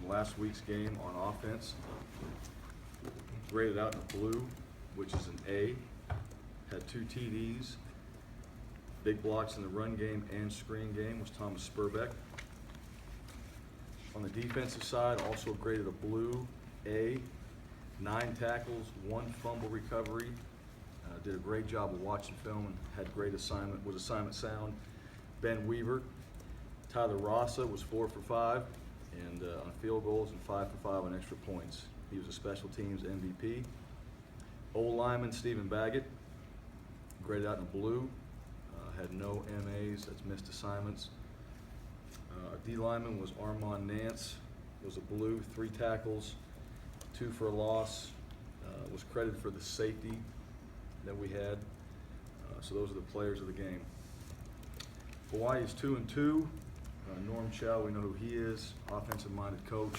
from last week's game on offense. Graded out in blue, which is an A. Had 2 TDs. Big blocks in the run game and screen game was Thomas Spurbeck. On the defensive side, also graded a blue A. 9 tackles, 1 fumble recovery. Did a great job of watching film and had great assignment, was assignment sound. Ben Weaver. Tyler Rassa was 4 for 5 and on field goals and 5 for 5 on extra points. He was a special teams MVP. O-lineman Stephen Baggett, graded out in blue, had no MAs, that's missed assignments. Our D-lineman was Armand Nance, was a blue, 3 tackles, 2 for a loss, was credited for the safety that we had. So those are the players of the game. Hawaii is 2-2. Norm Chow, we know who he is, offensive-minded coach.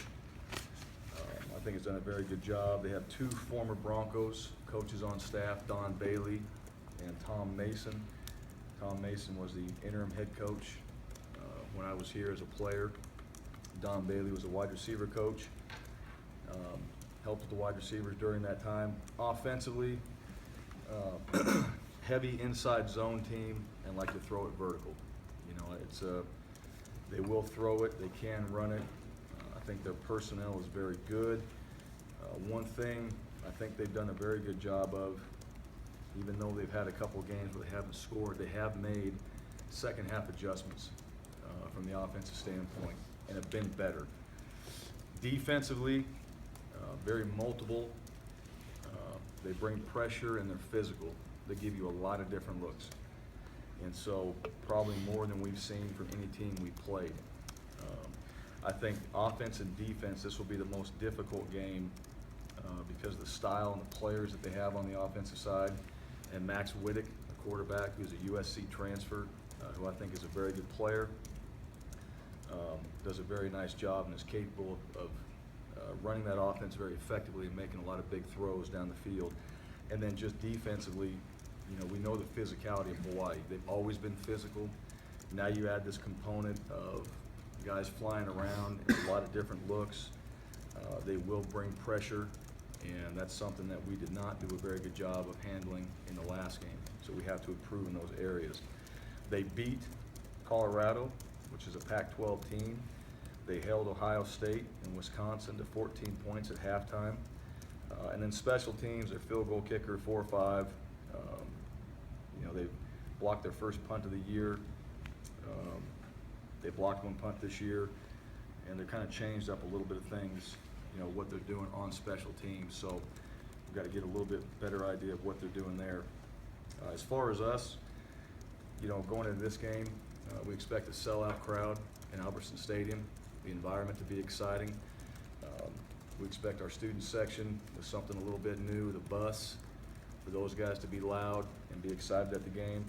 I think has done a very good job. They have 2 former Broncos coaches on staff, Don Bailey and Tom Mason. Tom Mason was the interim head coach when I was here as a player. Don Bailey was a wide receiver coach. Helped with the wide receivers during that time. Offensively, heavy inside zone team and like to throw it vertical. You know, it's they will throw it, they can run it. I think their personnel is very good. One thing I think they've done a very good job of, even though they've had a couple of games where they haven't scored, they have made second half adjustments from the offensive standpoint and have been better. Defensively, very multiple. They bring pressure and they're physical. They give you a lot of different looks. And so probably more than we've seen from any team we played. I think offense and defense, this will be the most difficult game because of the style and the players that they have on the offensive side. And Max Wittick, a quarterback who's a USC transfer, who I think is a very good player, does a very nice job and is capable of running that offense very effectively and making a lot of big throws down the field. And then just defensively, you know, we know the physicality of Hawaii. They've always been physical. Now you add this component of guys flying around and a lot of different looks. They will bring pressure, and that's something that we did not do a very good job of handling in the last game. So we have to improve in those areas. They beat Colorado, which is a Pac-12 team. They held Ohio State and Wisconsin to 14 points at halftime. And then special teams, their field goal kicker, 4-5. You know, they blocked their first punt of the year. They blocked 1 punt this year, and they're kind of changed up a little bit of things, you know, what they're doing on special teams. So we've got to get a little bit better idea of what they're doing there. As far as us, you know, going into this game, we expect a sellout crowd in Albertson Stadium, the environment to be exciting. We expect our student section with something a little bit new, the bus, for those guys to be loud and be excited at the game.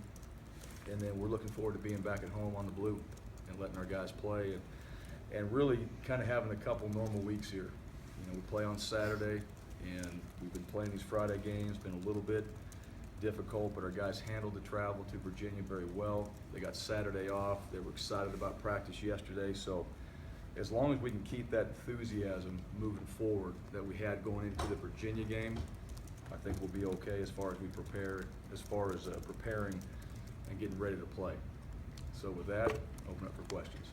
And then we're looking forward to being back at home on the blue and letting our guys play and really kind of having a couple normal weeks here. You know, we play on Saturday and we've been playing these Friday games, been a little bit difficult, but our guys handled the travel to Virginia very well. They got Saturday off. They were excited about practice yesterday. So as long as we can keep that enthusiasm moving forward that we had going into the Virginia game, I think we'll be okay as far as we prepare, as far as preparing and getting ready to play. So with that, open up for questions.